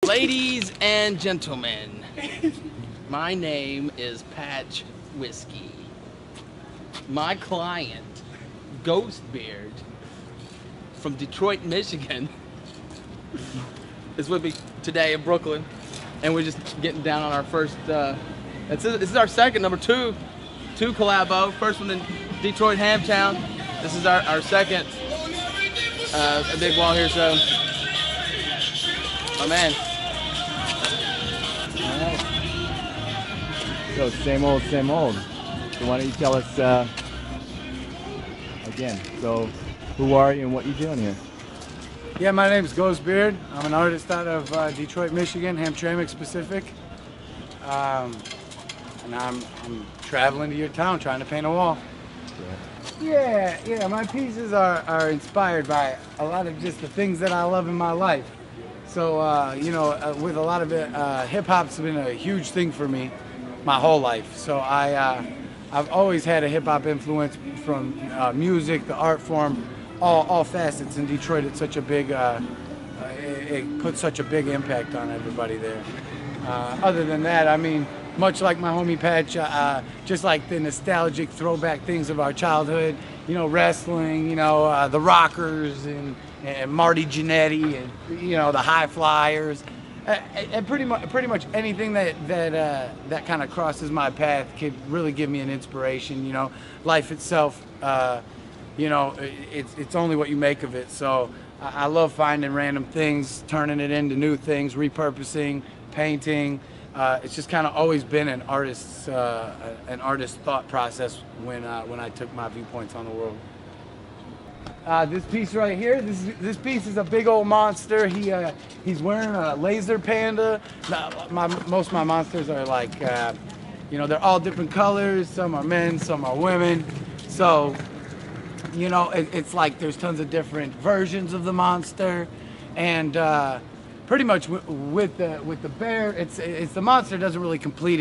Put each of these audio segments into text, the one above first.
Ladies and gentlemen, my name is Patch Whiskey. My client, Ghostbeard, from Detroit, Michigan, is with me today in Brooklyn, and we're just getting down on our first. This is our second, number two collabo. First one in Detroit, Hamtown. This is our second. A big wall here, so. My man. All right. So same old, same old. So why don't you tell us again? So who are you and what you doing here? Yeah, my name's Ghostbeard. I'm an artist out of Detroit, Michigan, Hamtramck specific. And I'm traveling to your town trying to paint a wall. Yeah, my pieces are inspired by a lot of just the things that I love in my life. So, with a lot of it, hip-hop's been a huge thing for me my whole life. So I've always had a hip-hop influence from music, the art form, all facets. In Detroit, it's such a big, it puts such a big impact on everybody there. Other than that, I mean, much like my homie Patch, just like the nostalgic throwback things of our childhood, wrestling, the Rockers and Marty Jannetty and, the High Flyers. And pretty much anything that kind of crosses my path could really give me an inspiration. Life itself, it's only what you make of it. So I love finding random things, turning it into new things, repurposing, painting. It's just kind of always been an artist's thought process when I took my viewpoints on the world. This piece right here, this piece is a big old monster. He's wearing a laser panda. Most of my monsters are like, they're all different colors. Some are men, some are women. So, it's like there's tons of different versions of the monster, and pretty much with the bear, it's the monster doesn't really complete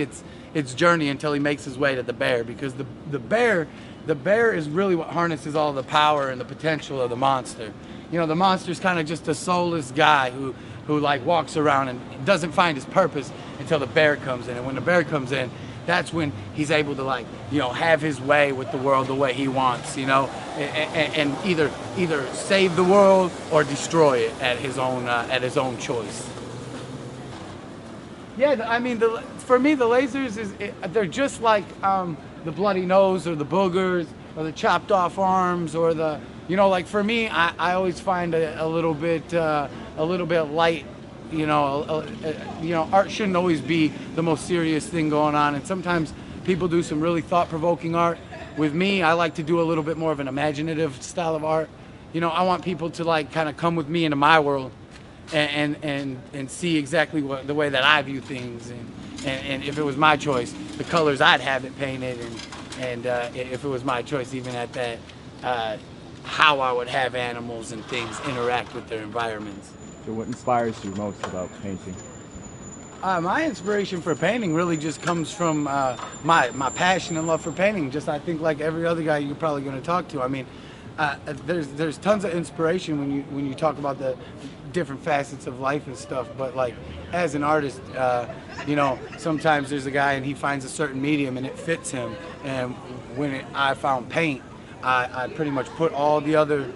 its journey until he makes his way to the bear, because the bear is really what harnesses all the power and the potential of the monster. The monster's kind of just a soulless guy who like walks around and doesn't find his purpose until the bear comes in. And when the bear comes in, that's when he's able to have his way with the world the way he wants, and either save the world or destroy it at his own choice. Yeah, I mean, for me, the lasers they're just like the bloody nose or the boogers or the chopped off arms or the, like for me, I always find a little bit light. Art shouldn't always be the most serious thing going on, and sometimes people do some really thought-provoking art. With me, I like to do a little bit more of an imaginative style of art. I want people to kind of come with me into my world and see exactly the way that I view things, and if it was my choice, the colors I'd have it painted, and if it was my choice, even at that, how I would have animals and things interact with their environments. So what inspires you most about painting? My inspiration for painting really just comes from my passion and love for painting. Just I think like every other guy you're probably going to talk to. I mean, there's tons of inspiration when you talk about the different facets of life and stuff. But like as an artist, sometimes there's a guy and he finds a certain medium and it fits him. And when I found paint, I pretty much put all the other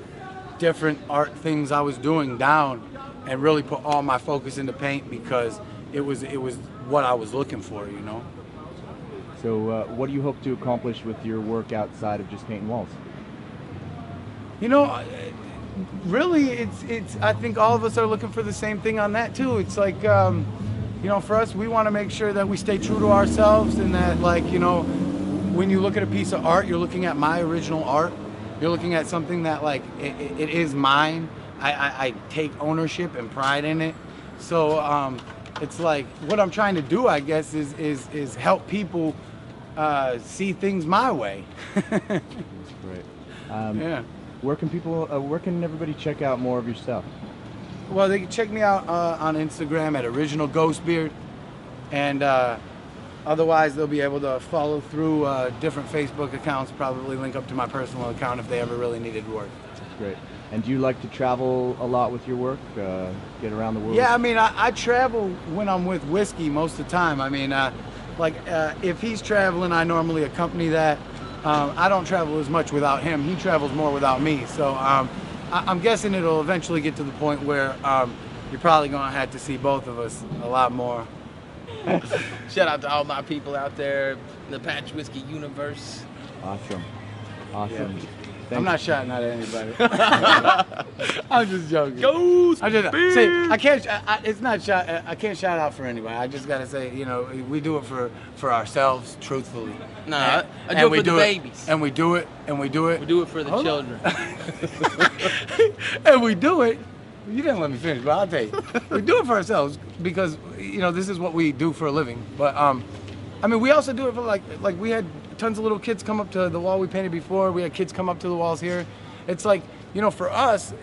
different art things I was doing down and really put all my focus into paint because it was what I was looking for. So what do you hope to accomplish with your work outside of just painting walls? Really, it's. I think all of us are looking for the same thing on that too. It's like, for us, we want to make sure that we stay true to ourselves, and that, when you look at a piece of art, you're looking at my original art. You're looking at something that, it is mine. I take ownership and pride in it. So it's like what I'm trying to do, I guess, is help people see things my way. Great. Yeah. Where can everybody check out more of your stuff? Well, they can check me out on Instagram at Original Ghostbeard, and otherwise they'll be able to follow through different Facebook accounts, probably link up to my personal account if they ever really needed work. Great. And do you like to travel a lot with your work? Get around the world? Yeah, I mean, I travel when I'm with Whiskey most of the time. I mean, if he's traveling, I normally accompany that. I don't travel as much without him. He travels more without me. So I'm guessing it'll eventually get to the point where you're probably going to have to see both of us a lot more. Shout out to all my people out there in the Patch Whiskey universe. Awesome. Awesome. Yeah. Thank I'm you. not shouting at anybody. I'm just joking. Ghost I just say I can't. It's not shout. I can't shout out for anybody. I just gotta say, you know, we do it for ourselves, truthfully. Nah, I do it for the babies. And we do it. We do it for the Hold children. And we do it. You didn't let me finish, but I'll tell you. We do it for ourselves because, you know, this is what we do for a living. But I mean, we also do it for like we had tons of little kids come up to the wall we painted before. We had kids come up to the walls here. It's like, you know, for us,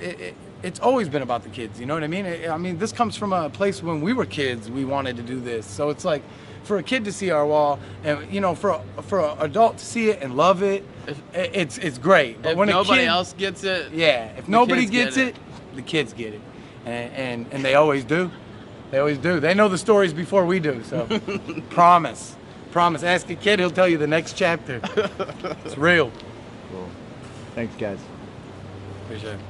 it's always been about the kids. You know what I mean? I mean, this comes from a place when we were kids. We wanted to do this, so it's like for a kid to see our wall, and you know, for an adult to see it and love it, it's great. But If when nobody a kid, else gets it, yeah, if nobody kids gets get it, the kids get it, and they always do. They always do. They know the stories before we do. So, promise. Ask a kid, he'll tell you the next chapter. It's real. Cool. Thanks, guys. Appreciate it.